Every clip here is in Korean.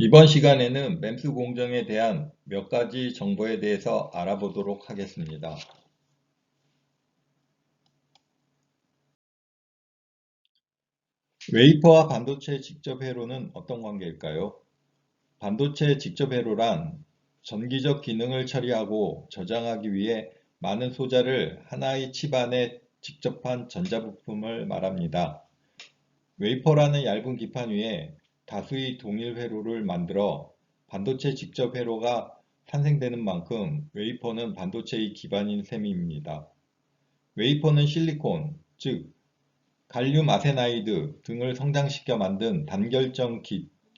이번 시간에는 램스 공정에 대한 몇 가지 정보에 대해서 알아보도록 하겠습니다. 웨이퍼와 반도체 직접 회로는 어떤 관계일까요? 반도체 직접 회로란 전기적 기능을 처리하고 저장하기 위해 많은 소자를 하나의 칩 안에 직접한 전자부품을 말합니다. 웨이퍼라는 얇은 기판 위에 다수의 동일 회로를 만들어 반도체 직접 회로가 탄생되는 만큼 웨이퍼는 반도체의 기반인 셈입니다. 웨이퍼는 실리콘, 즉 갈륨 아세나이드 등을 성장시켜 만든 단결정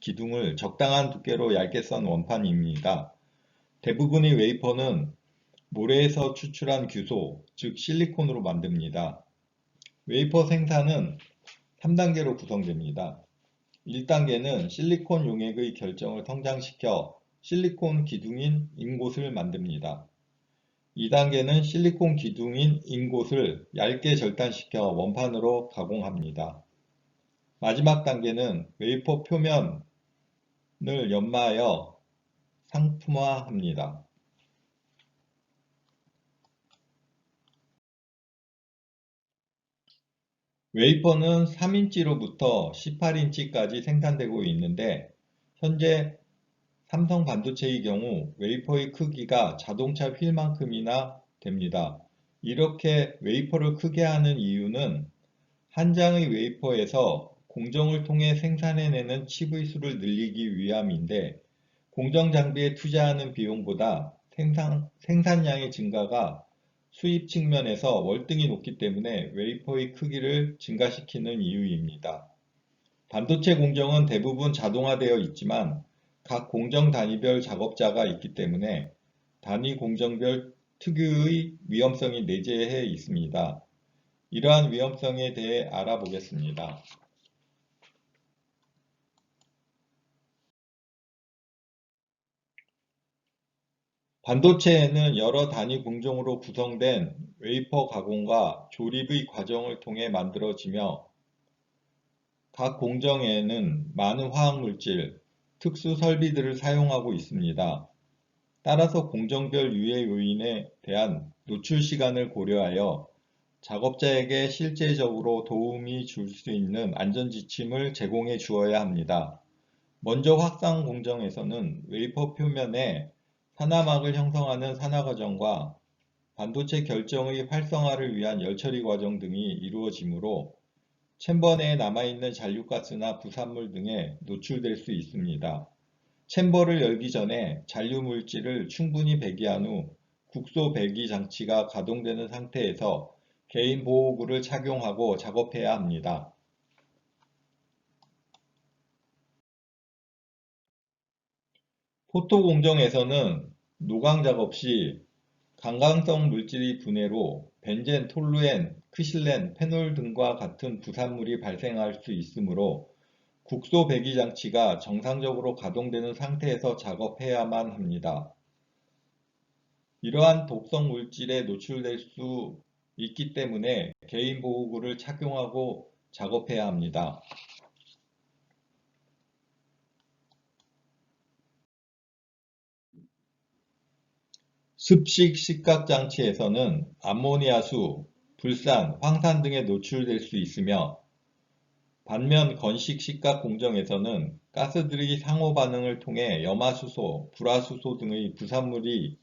기둥을 적당한 두께로 얇게 썬 원판입니다. 대부분의 웨이퍼는 모래에서 추출한 규소, 즉 실리콘으로 만듭니다. 웨이퍼 생산은 3단계로 구성됩니다. 1단계는 실리콘 용액의 결정을 성장시켜 실리콘 기둥인 인곳을 만듭니다. 2단계는 실리콘 기둥인 인곳을 얇게 절단시켜 원판으로 가공합니다. 마지막 단계는 웨이퍼 표면을 연마하여 상품화합니다. 웨이퍼는 3인치로부터 18인치까지 생산되고 있는데 현재 삼성 반도체의 경우 웨이퍼의 크기가 자동차 휠만큼이나 됩니다. 이렇게 웨이퍼를 크게 하는 이유는 한 장의 웨이퍼에서 공정을 통해 생산해내는 칩의 수를 늘리기 위함인데 공정 장비에 투자하는 비용보다 생산량의 증가가 수입 측면에서 월등히 높기 때문에 웨이퍼의 크기를 증가시키는 이유입니다. 반도체 공정은 대부분 자동화되어 있지만 각 공정 단위별 작업자가 있기 때문에 단위 공정별 특유의 위험성이 내재해 있습니다. 이러한 위험성에 대해 알아보겠습니다. 반도체에는 여러 단위 공정으로 구성된 웨이퍼 가공과 조립의 과정을 통해 만들어지며 각 공정에는 많은 화학물질, 특수 설비들을 사용하고 있습니다. 따라서 공정별 유해 요인에 대한 노출 시간을 고려하여 작업자에게 실제적으로 도움이 줄 수 있는 안전지침을 제공해 주어야 합니다. 먼저 확산 공정에서는 웨이퍼 표면에 산화막을 형성하는 산화 과정과 반도체 결정의 활성화를 위한 열처리 과정 등이 이루어지므로 챔버 내에 남아있는 잔류가스나 부산물 등에 노출될 수 있습니다. 챔버를 열기 전에 잔류 물질을 충분히 배기한 후 국소 배기 장치가 가동되는 상태에서 개인 보호구를 착용하고 작업해야 합니다. 포토 공정에서는 노광 작업 시 강강성 물질의 분해로 벤젠, 톨루엔, 크실렌, 페놀 등과 같은 부산물이 발생할 수 있으므로 국소 배기 장치가 정상적으로 가동되는 상태에서 작업해야만 합니다. 이러한 독성 물질에 노출될 수 있기 때문에 개인 보호구를 착용하고 작업해야 합니다. 습식 식각 장치에서는 암모니아수, 불산, 황산 등에 노출될 수 있으며 반면 건식 식각 공정에서는 가스들이 상호 반응을 통해 염화수소, 불화수소 등의 부산물이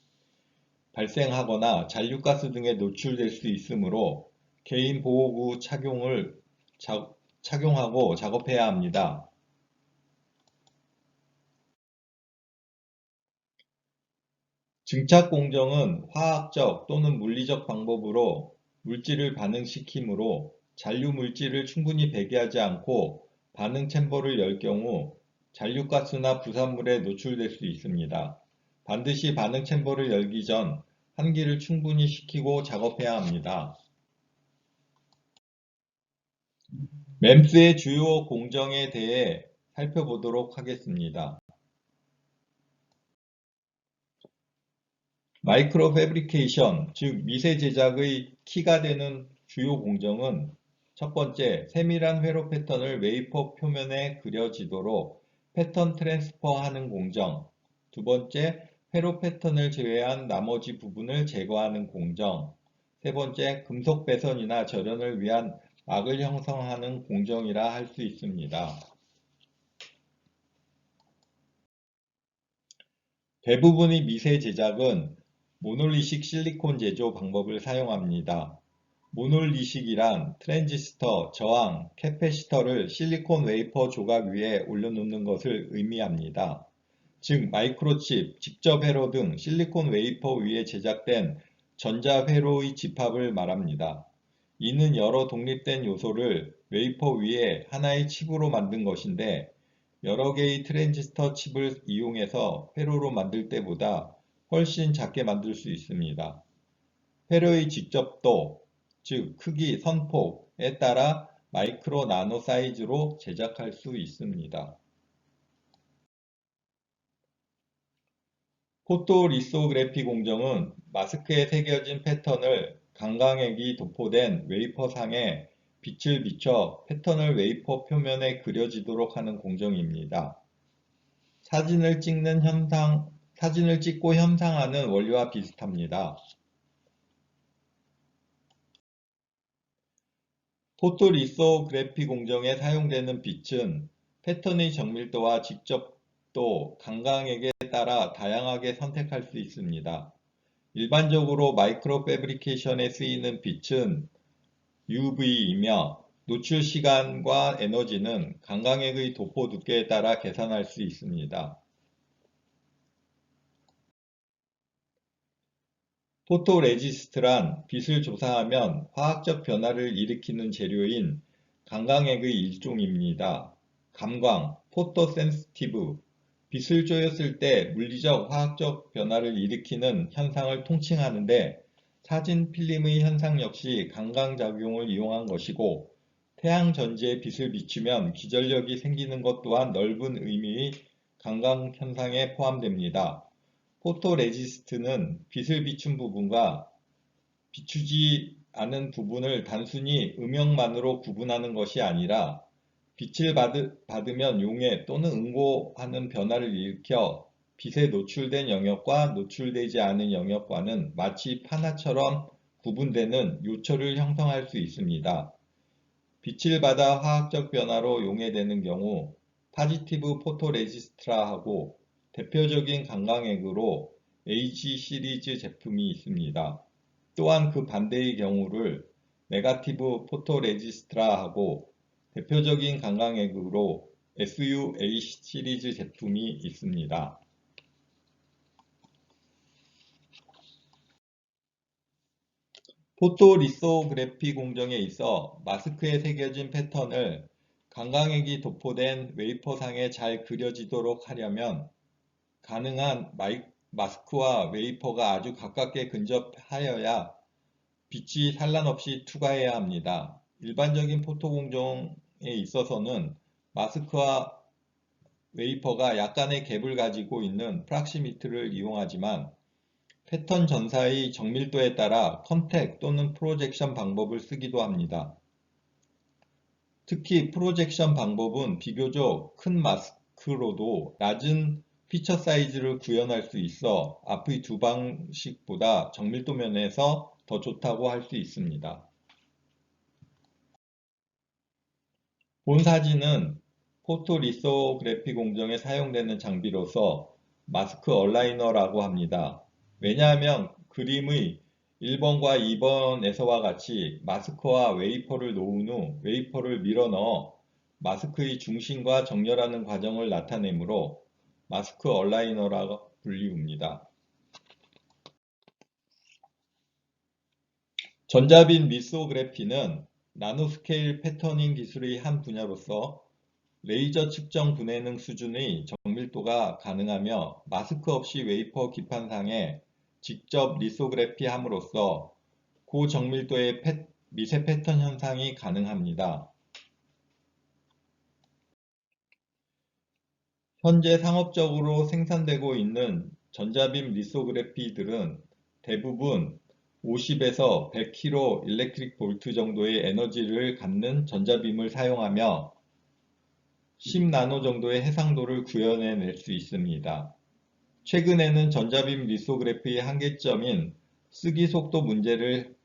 발생하거나 잔류가스 등에 노출될 수 있으므로 개인 보호구 착용하고 작업해야 합니다. 증착 공정은 화학적 또는 물리적 방법으로 물질을 반응시키므로 잔류 물질을 충분히 배기하지 않고 반응 챔버를 열 경우 잔류가스나 부산물에 노출될 수 있습니다. 반드시 반응 챔버를 열기 전 환기를 충분히 시키고 작업해야 합니다. 램스의 주요 공정에 대해 살펴보도록 하겠습니다. 마이크로 패브리케이션, 즉 미세 제작의 키가 되는 주요 공정은 첫 번째, 세밀한 회로 패턴을 웨이퍼 표면에 그려지도록 패턴 트랜스퍼 하는 공정. 두 번째, 회로 패턴을 제외한 나머지 부분을 제거하는 공정. 세 번째, 금속 배선이나 절연을 위한 막을 형성하는 공정이라 할 수 있습니다. 대부분의 미세 제작은 모놀리식 실리콘 제조 방법을 사용합니다. 모놀리식이란 트랜지스터, 저항, 캐패시터를 실리콘 웨이퍼 조각 위에 올려놓는 것을 의미합니다. 즉 마이크로칩, 직접 회로 등 실리콘 웨이퍼 위에 제작된 전자 회로의 집합을 말합니다. 이는 여러 독립된 요소를 웨이퍼 위에 하나의 칩으로 만든 것인데 여러 개의 트랜지스터 칩을 이용해서 회로로 만들 때보다 훨씬 작게 만들 수 있습니다. 회로의 직접도, 즉 크기, 선폭에 따라 마이크로 나노 사이즈로 제작할 수 있습니다. 포토리소그래피 공정은 마스크에 새겨진 패턴을 강광액이 도포된 웨이퍼상에 빛을 비춰 패턴을 웨이퍼 표면에 그려지도록 하는 공정입니다. 사진을 찍고 형상하는 원리와 비슷합니다. 포토리소그래피 공정에 사용되는 빛은 패턴의 정밀도와 직접도, 강광액에 따라 다양하게 선택할 수 있습니다. 일반적으로 마이크로 패브리케이션에 쓰이는 빛은 UV이며 노출 시간과 에너지는 강광액의 도포 두께에 따라 계산할 수 있습니다. 포토레지스트란 빛을 조사하면 화학적 변화를 일으키는 재료인 강광액의 일종입니다. 감광, 포토센시티브, 빛을 쬐었을 때 물리적, 화학적 변화를 일으키는 현상을 통칭하는데 사진 필름의 현상 역시 강광작용을 이용한 것이고 태양 전지에 빛을 비추면 기전력이 생기는 것 또한 넓은 의미의 강광 현상에 포함됩니다. 포토레지스트는 빛을 비춘 부분과 비추지 않은 부분을 단순히 음영만으로 구분하는 것이 아니라 빛을 받으면 용해 또는 응고하는 변화를 일으켜 빛에 노출된 영역과 노출되지 않은 영역과는 마치 파나처럼 구분되는 요철을 형성할 수 있습니다. 빛을 받아 화학적 변화로 용해되는 경우 파지티브 포토레지스트라 하고 대표적인 강광액으로 AG 시리즈 제품이 있습니다. 또한 그 반대의 경우를 네가티브 포토레지스트라 하고 대표적인 강광액으로 SUA 시리즈 제품이 있습니다. 포토리소그래피 공정에 있어 마스크에 새겨진 패턴을 강광액이 도포된 웨이퍼상에 잘 그려지도록 하려면 가능한 마스크와 웨이퍼가 아주 가깝게 근접하여야 빛이 산란 없이 투과해야 합니다. 일반적인 포토 공정에 있어서는 마스크와 웨이퍼가 약간의 갭을 가지고 있는 프락시미트를 이용하지만 패턴 전사의 정밀도에 따라 컨택 또는 프로젝션 방법을 쓰기도 합니다. 특히 프로젝션 방법은 비교적 큰 마스크로도 낮은 피처 사이즈를 구현할 수 있어 앞의 두 방식보다 정밀도 면에서 더 좋다고 할 수 있습니다. 본 사진은 포토리소그래피 공정에 사용되는 장비로서 마스크 얼라이너라고 합니다. 왜냐하면 그림의 1번과 2번에서와 같이 마스크와 웨이퍼를 놓은 후 웨이퍼를 밀어넣어 마스크의 중심과 정렬하는 과정을 나타내므로 마스크 얼라이너라고 불리웁니다. 전자빛 리소그래피는 나노스케일 패터닝 기술의 한 분야로서 레이저 측정 분해능 수준의 정밀도가 가능하며 마스크 없이 웨이퍼 기판상에 직접 리소그래피 함으로써 고정밀도의 미세 패턴 현상이 가능합니다. 현재 상업적으로 생산되고 있는 전자빔 리소그래피들은 대부분 50에서 100kV 일렉트릭 볼트 정도의 에너지를 갖는 전자빔을 사용하며 10나노 정도의 해상도를 구현해낼 수 있습니다. 최근에는 전자빔 리소그래피의 한계점인 쓰기 속도 문제를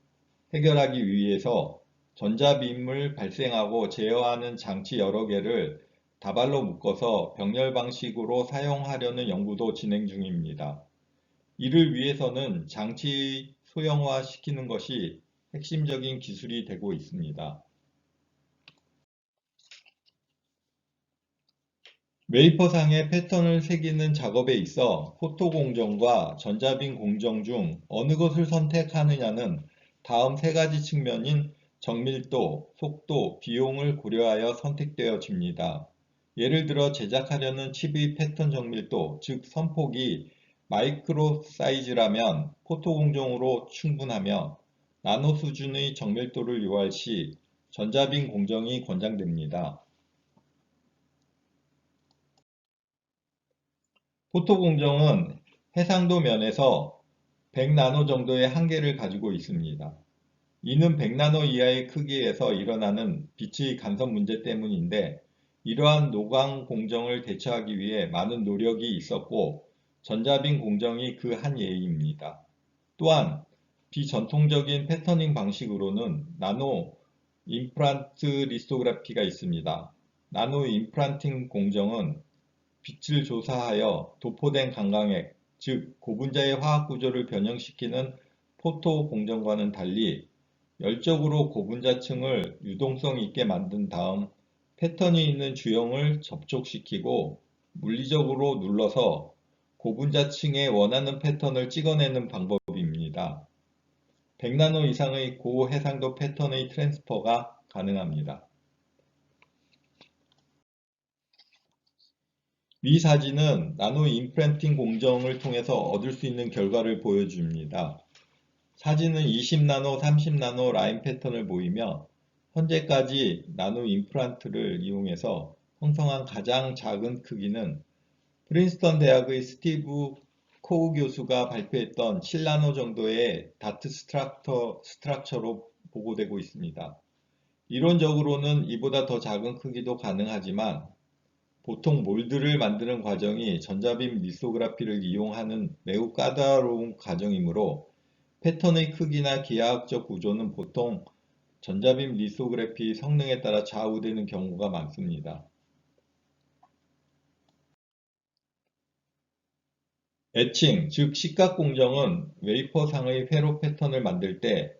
해결하기 위해서 전자빔을 발생하고 제어하는 장치 여러 개를 다발로 묶어서 병렬 방식으로 사용하려는 연구도 진행 중입니다. 이를 위해서는 장치 소형화 시키는 것이 핵심적인 기술이 되고 있습니다. 웨이퍼상에 패턴을 새기는 작업에 있어 포토 공정과 전자빔 공정 중 어느 것을 선택하느냐는 다음 세 가지 측면인 정밀도, 속도, 비용을 고려하여 선택되어집니다. 예를 들어 제작하려는 칩의 패턴 정밀도, 즉 선폭이 마이크로 사이즈라면 포토 공정으로 충분하며 나노 수준의 정밀도를 요할 시 전자빔 공정이 권장됩니다. 포토 공정은 해상도 면에서 100나노 정도의 한계를 가지고 있습니다. 이는 100나노 이하의 크기에서 일어나는 빛의 간섭 문제 때문인데 이러한 노광 공정을 대처하기 위해 많은 노력이 있었고 전자빔 공정이 그 한 예입니다. 또한 비전통적인 패터닝 방식으로는 나노 임플란트 리소그래피가 있습니다. 나노 임플란팅 공정은 빛을 조사하여 도포된 강광액, 즉 고분자의 화학 구조를 변형시키는 포토 공정과는 달리 열적으로 고분자층을 유동성 있게 만든 다음 패턴이 있는 주형을 접촉시키고 물리적으로 눌러서 고분자층에 원하는 패턴을 찍어내는 방법입니다. 100나노 이상의 고해상도 패턴의 트랜스퍼가 가능합니다. 위 사진은 나노 임프린팅 공정을 통해서 얻을 수 있는 결과를 보여줍니다. 사진은 20나노, 30나노 라인 패턴을 보이며 현재까지 나노 임플란트를 이용해서 형성한 가장 작은 크기는 프린스턴 대학의 스티브 코우 교수가 발표했던 7나노 정도의 다트 스트럭처로 보고되고 있습니다. 이론적으로는 이보다 더 작은 크기도 가능하지만 보통 몰드를 만드는 과정이 전자빔 리소그래피를 이용하는 매우 까다로운 과정이므로 패턴의 크기나 기하학적 구조는 보통 전자빔 리소그래피 성능에 따라 좌우되는 경우가 많습니다. 에칭, 즉 식각 공정은 웨이퍼상의 회로 패턴을 만들 때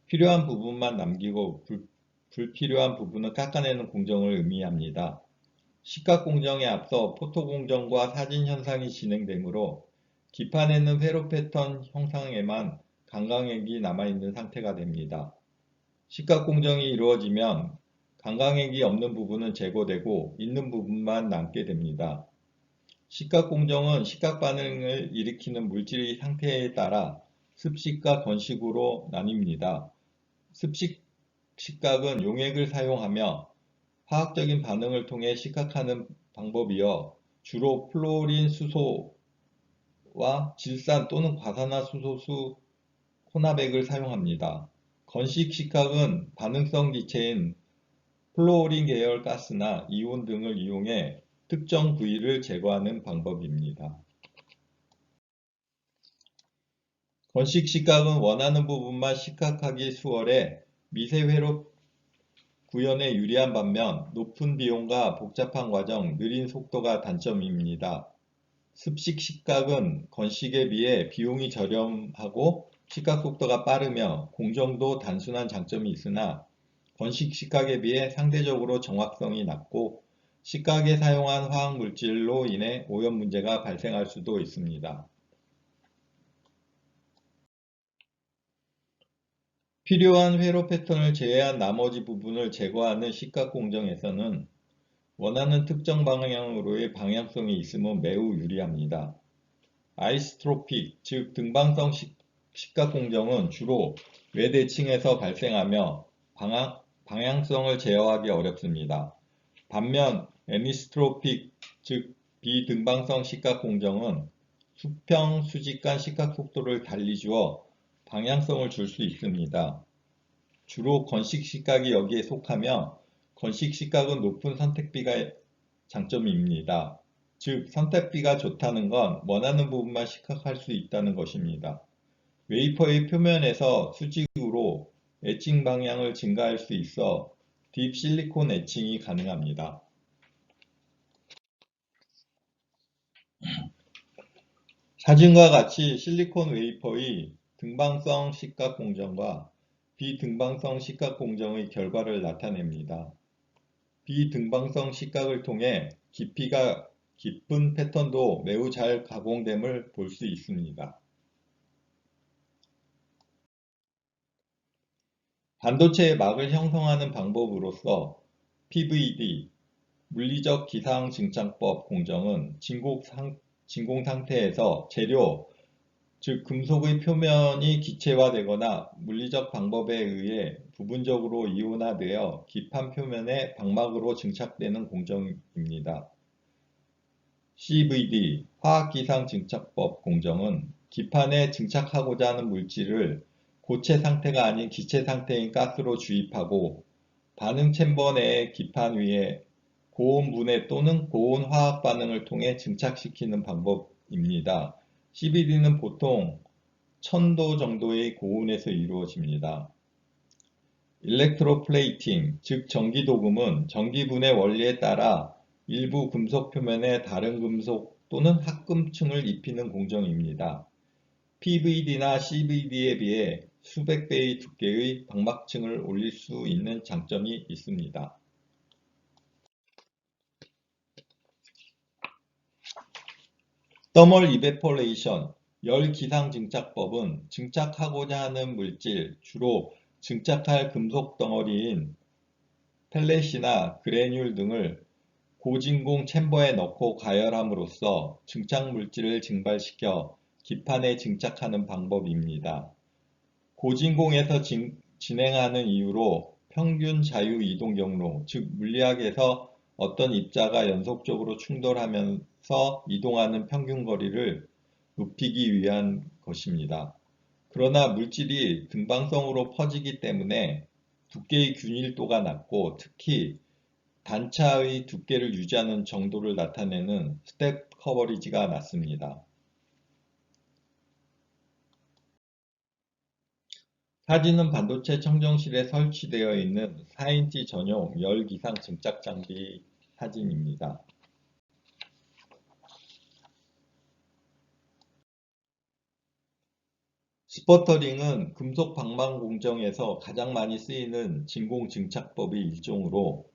필요한 부분만 남기고 불필요한 부분은 깎아내는 공정을 의미합니다. 식각 공정에 앞서 포토 공정과 사진 현상이 진행되므로 기판에는 회로 패턴 형상에만 강광액이 남아있는 상태가 됩니다. 식각 공정이 이루어지면 강광액이 없는 부분은 제거되고 있는 부분만 남게 됩니다. 식각 공정은 식각 반응을 일으키는 물질의 상태에 따라 습식과 건식으로 나뉩니다. 식각은 용액을 사용하며 화학적인 반응을 통해 식각하는 방법이어 주로 플로린 수소와 질산 또는 과산화수소수 혼합액을 사용합니다. 건식 식각은 반응성 기체인 플로린 계열 가스나 이온 등을 이용해 특정 부위를 제거하는 방법입니다. 건식 식각은 원하는 부분만 식각하기 수월해 미세 회로 구현에 유리한 반면 높은 비용과 복잡한 과정, 느린 속도가 단점입니다. 습식 식각은 건식에 비해 비용이 저렴하고 식각 속도가 빠르며 공정도 단순한 장점이 있으나 건식 식각에 비해 상대적으로 정확성이 낮고 식각에 사용한 화학 물질로 인해 오염 문제가 발생할 수도 있습니다. 필요한 회로 패턴을 제외한 나머지 부분을 제거하는 식각 공정에서는 원하는 특정 방향으로의 방향성이 있으면 매우 유리합니다. 아이스트로픽, 즉 등방성 식각 공정은 주로 외대칭에서 발생하며 방향성을 제어하기 어렵습니다. 반면 애니스트로픽, 즉 비등방성 식각 공정은 수평, 수직간 식각 속도를 달리 주어 방향성을 줄 수 있습니다. 주로 건식 식각이 여기에 속하며 건식 식각은 높은 선택비가 장점입니다. 즉, 선택비가 좋다는 건 원하는 부분만 시각할 수 있다는 것입니다. 웨이퍼의 표면에서 수직으로 에칭 방향을 증가할 수 있어 딥 실리콘 에칭이 가능합니다. 사진과 같이 실리콘 웨이퍼의 등방성 시각 공정과 비등방성 시각 공정의 결과를 나타냅니다. 비등방성 시각을 통해 깊이가 깊은 패턴도 매우 잘 가공됨을 볼 수 있습니다. 반도체의 막을 형성하는 방법으로서 PVD, 물리적 기상 증착법 공정은 진공 상태에서 재료, 즉 금속의 표면이 기체화되거나 물리적 방법에 의해 부분적으로 이온화되어 기판 표면에 방막으로 증착되는 공정입니다. CVD, 화학기상 증착법 공정은 기판에 증착하고자 하는 물질을 고체 상태가 아닌 기체 상태인 가스로 주입하고 반응 챔버 내의 기판 위에 고온 분해 또는 고온 화학 반응을 통해 증착시키는 방법입니다. CVD는 보통 1000도 정도의 고온에서 이루어집니다. 일렉트로플레이팅, 즉 전기도금은 전기분해 원리에 따라 일부 금속 표면에 다른 금속 또는 합금층을 입히는 공정입니다. PVD나 CVD에 비해 수백 배의 두께의 방막층을 올릴 수 있는 장점이 있습니다. 더멀 이베포레이션, 열 기상 증착법은 증착하고자 하는 물질, 주로 증착할 금속 덩어리인 펠렛이나 그래뉼 등을 고진공 챔버에 넣고 가열함으로써 증착 물질을 증발시켜 기판에 증착하는 방법입니다. 고진공에서 진행하는 이유로 평균 자유 이동 경로, 즉 물리학에서 어떤 입자가 연속적으로 충돌하면서 이동하는 평균 거리를 높이기 위한 것입니다. 그러나 물질이 등방성으로 퍼지기 때문에 두께의 균일도가 낮고 특히 단차의 두께를 유지하는 정도를 나타내는 스택 커버리지가 낮습니다. 사진은 반도체 청정실에 설치되어 있는 4인치 전용 열 기상 증착 장비 사진입니다. 스퍼터링은 금속 방망 공정에서 가장 많이 쓰이는 진공 증착법의 일종으로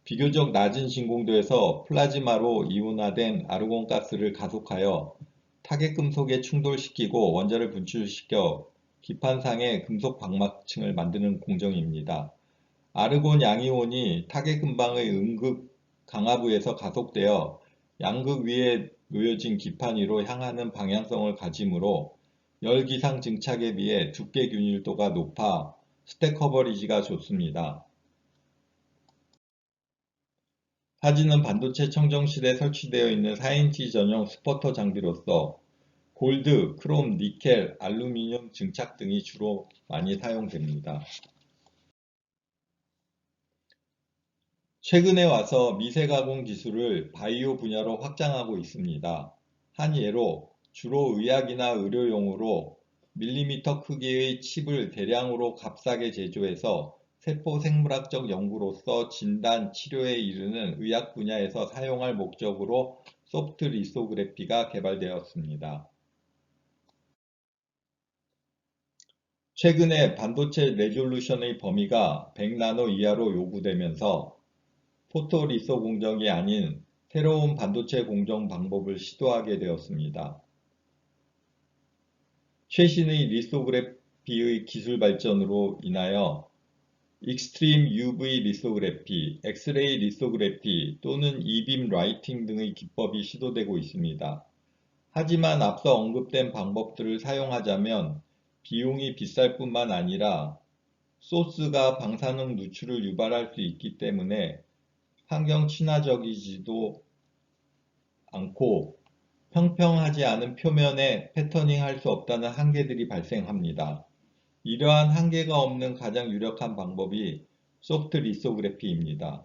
비교적 낮은 진공도에서 플라즈마로 이온화된 아르곤가스를 가속하여 타겟 금속에 충돌시키고 원자를 분출시켜 기판상의 금속 방막층을 만드는 공정입니다. 아르곤 양이온이 타겟 금방의 음극 강하부에서 가속되어 양극 위에 놓여진 기판 위로 향하는 방향성을 가지므로 열 기상 증착에 비해 두께 균일도가 높아 스택 커버리지가 좋습니다. 사진은 반도체 청정실에 설치되어 있는 4인치 전용 스퍼터 장비로서 골드, 크롬, 니켈, 알루미늄 증착 등이 주로 많이 사용됩니다. 최근에 와서 미세 가공 기술을 바이오 분야로 확장하고 있습니다. 한 예로 주로 의학이나 의료용으로 밀리미터 크기의 칩을 대량으로 값싸게 제조해서 세포 생물학적 연구로서 진단, 치료에 이르는 의학 분야에서 사용할 목적으로 소프트 리소그래피가 개발되었습니다. 최근에 반도체 레졸루션의 범위가 100나노 이하로 요구되면서 포토리소 공정이 아닌 새로운 반도체 공정 방법을 시도하게 되었습니다. 최신의 리소그래피의 기술 발전으로 인하여 익스트림 UV 리소그래피, 엑스레이 리소그래피 또는 이빔 라이팅 등의 기법이 시도되고 있습니다. 하지만 앞서 언급된 방법들을 사용하자면 비용이 비쌀 뿐만 아니라 소스가 방사능 누출을 유발할 수 있기 때문에 환경 친화적이지도 않고 평평하지 않은 표면에 패터닝할 수 없다는 한계들이 발생합니다. 이러한 한계가 없는 가장 유력한 방법이 소프트 리소그래피입니다.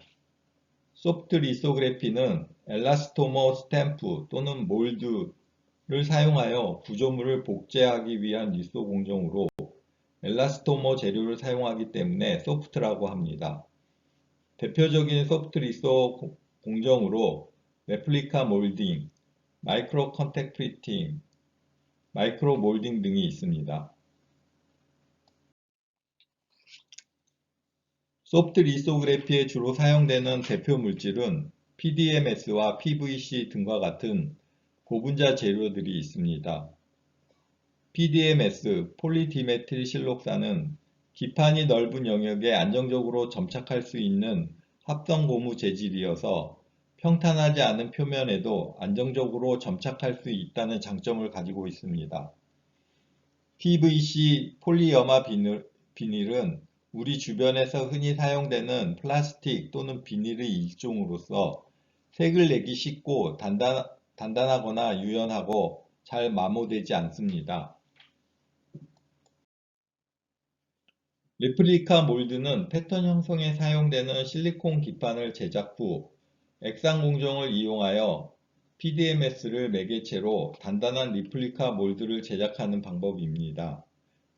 소프트 리소그래피는 엘라스토머 스탬프 또는 몰드를 사용하여 구조물을 복제하기 위한 리소 공정으로 엘라스토머 재료를 사용하기 때문에 소프트라고 합니다. 대표적인 소프트 리소 공정으로 레플리카 몰딩, 마이크로 컨택 프린팅, 마이크로 몰딩 등이 있습니다. 소프트 리소그래피에 주로 사용되는 대표 물질은 PDMS와 PVC 등과 같은 고분자 재료들이 있습니다. PDMS, 폴리디메틸실록산은 기판이 넓은 영역에 안정적으로 점착할 수 있는 합성 고무 재질이어서 평탄하지 않은 표면에도 안정적으로 점착할 수 있다는 장점을 가지고 있습니다. PVC 폴리어마 비닐은 우리 주변에서 흔히 사용되는 플라스틱 또는 비닐의 일종으로서 색을 내기 쉽고 단단하거나 유연하고 잘 마모되지 않습니다. 레플리카 몰드는 패턴 형성에 사용되는 실리콘 기판을 제작 후 액상 공정을 이용하여 PDMS를 매개체로 단단한 레플리카 몰드를 제작하는 방법입니다.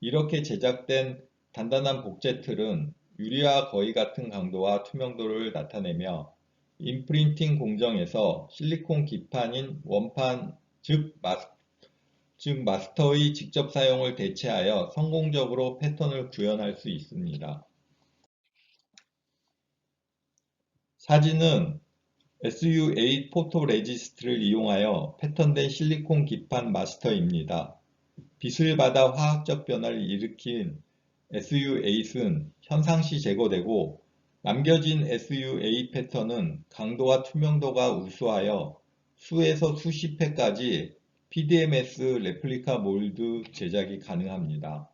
이렇게 제작된 단단한 복제 틀은 유리와 거의 같은 강도와 투명도를 나타내며 임프린팅 공정에서 실리콘 기판인 원판 즉 마스터의 직접 사용을 대체하여 성공적으로 패턴을 구현할 수 있습니다. 사진은 SU8 포토레지스트를 이용하여 패턴된 실리콘 기판 마스터입니다. 빛을 받아 화학적 변화를 일으킨 SU8은 현상시 제거되고 남겨진 SU8 패턴은 강도와 투명도가 우수하여 수에서 수십 회까지 PDMS 레플리카 몰드 제작이 가능합니다.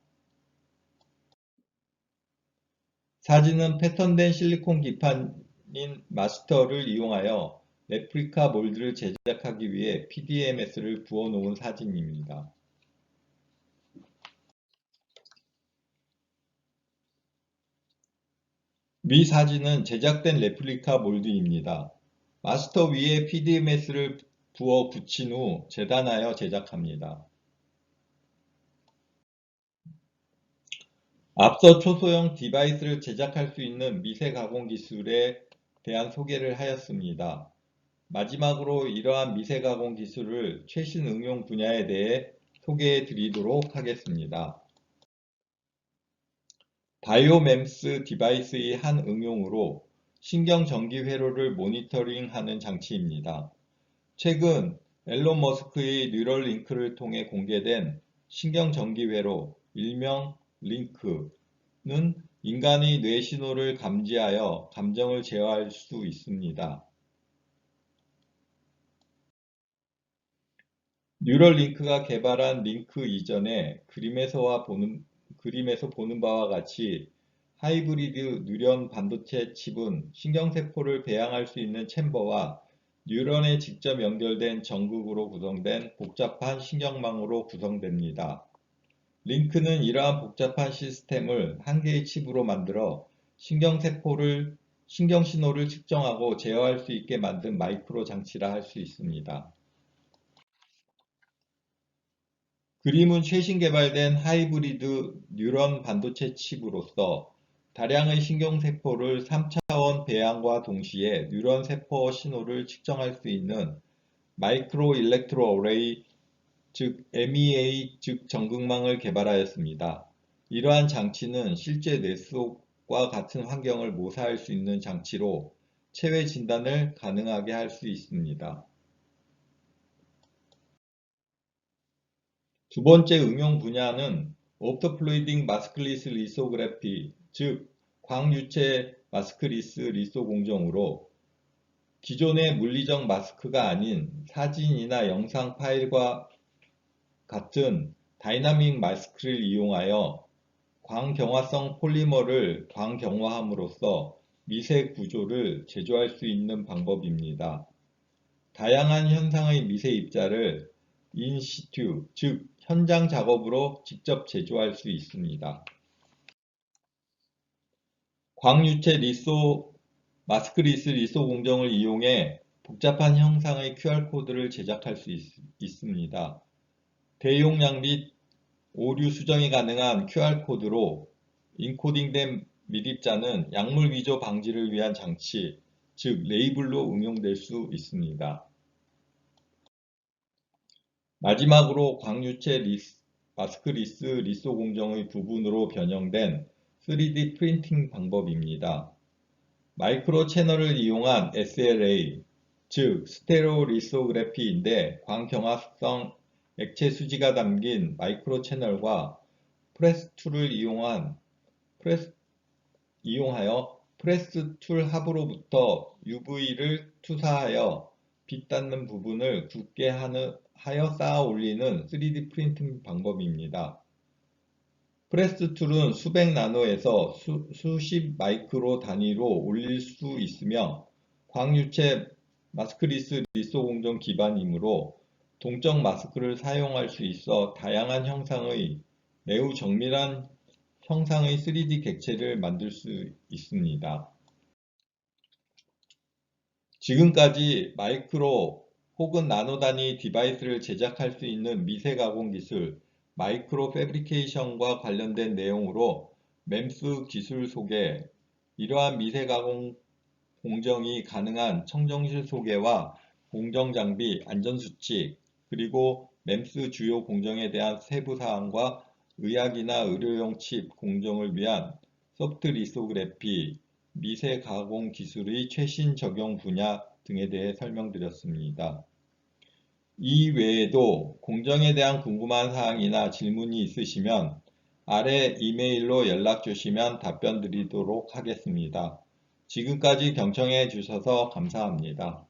사진은 패턴된 실리콘 기판인 마스터를 이용하여 레플리카 몰드를 제작하기 위해 PDMS를 부어 놓은 사진입니다. 위 사진은 제작된 레플리카 몰드입니다. 마스터 위에 PDMS를 부어 붙인 후 재단하여 제작합니다. 앞서 초소형 디바이스를 제작할 수 있는 미세 가공 기술에 대한 소개를 하였습니다. 마지막으로 이러한 미세 가공 기술을 최신 응용 분야에 대해 소개해 드리도록 하겠습니다. 바이오멤스 디바이스의 한 응용으로 신경 전기 회로를 모니터링하는 장치입니다. 최근 앨런 머스크의 뉴럴링크를 통해 공개된 신경 전기 회로, 일명 링크는 인간의 뇌 신호를 감지하여 감정을 제어할 수 있습니다. 뉴럴링크가 개발한 링크 이전에 그림에서 보는 바와 같이 하이브리드 뉴런 반도체 칩은 신경세포를 배양할 수 있는 챔버와 뉴런에 직접 연결된 전극으로 구성된 복잡한 신경망으로 구성됩니다. 링크는 이러한 복잡한 시스템을 한 개의 칩으로 만들어 신경신호를 측정하고 제어할 수 있게 만든 마이크로 장치라 할 수 있습니다. 그림은 최신 개발된 하이브리드 뉴런 반도체 칩으로서 다량의 신경세포를 3차원 배양과 동시에 뉴런 세포 신호를 측정할 수 있는 마이크로 일렉트로 어레이 즉 MEA 즉 전극망을 개발하였습니다. 이러한 장치는 실제 뇌 속과 같은 환경을 모사할 수 있는 장치로 체외 진단을 가능하게 할 수 있습니다. 두 번째 응용 분야는 옵토플루이딩 마스클리스 리소그래피 즉 광유체 마스크리스 리소 공정으로 기존의 물리적 마스크가 아닌 사진이나 영상 파일과 같은 다이나믹 마스크를 이용하여 광경화성 폴리머를 광경화함으로써 미세 구조를 제조할 수 있는 방법입니다. 다양한 현상의 미세 입자를 인시튜, 즉 현장 작업으로 직접 제조할 수 있습니다. 광유체 리소 마스크리스 리소 공정을 이용해 복잡한 형상의 QR코드를 제작할 수 있습니다. 대용량 및 오류 수정이 가능한 QR코드로 인코딩된 미립자는 약물 위조 방지를 위한 장치, 즉 레이블로 응용될 수 있습니다. 마지막으로 광유체 마스크리스 리소 공정의 부분으로 변형된 3D 프린팅 방법입니다. 마이크로 채널을 이용한 SLA, 즉 스테레오 리소그래피인데 광경합성 액체 수지가 담긴 마이크로 채널과 프레스 툴을 이용하여 프레스 툴 합으로부터 UV를 투사하여 빛 닿는 부분을 굳게 하여 쌓아 올리는 3D 프린팅 방법입니다. 프레스 툴은 수백 나노에서 수십 마이크로 단위로 올릴 수 있으며 광유체 마스크리스 리소 공정 기반이므로 동적 마스크를 사용할 수 있어 다양한 형상의 매우 정밀한 형상의 3D 객체를 만들 수 있습니다. 지금까지 마이크로 혹은 나노 단위 디바이스를 제작할 수 있는 미세 가공 기술, 마이크로 패브리케이션과 관련된 내용으로 MEMS 기술 소개, 이러한 미세 가공 공정이 가능한 청정실 소개와 공정 장비, 안전수칙, 그리고 MEMS 주요 공정에 대한 세부 사항과 의학이나 의료용 칩 공정을 위한 소프트 리소그래피, 미세 가공 기술의 최신 적용 분야 등에 대해 설명드렸습니다. 이 외에도 공정에 대한 궁금한 사항이나 질문이 있으시면 아래 이메일로 연락 주시면 답변 드리도록 하겠습니다. 지금까지 경청해 주셔서 감사합니다.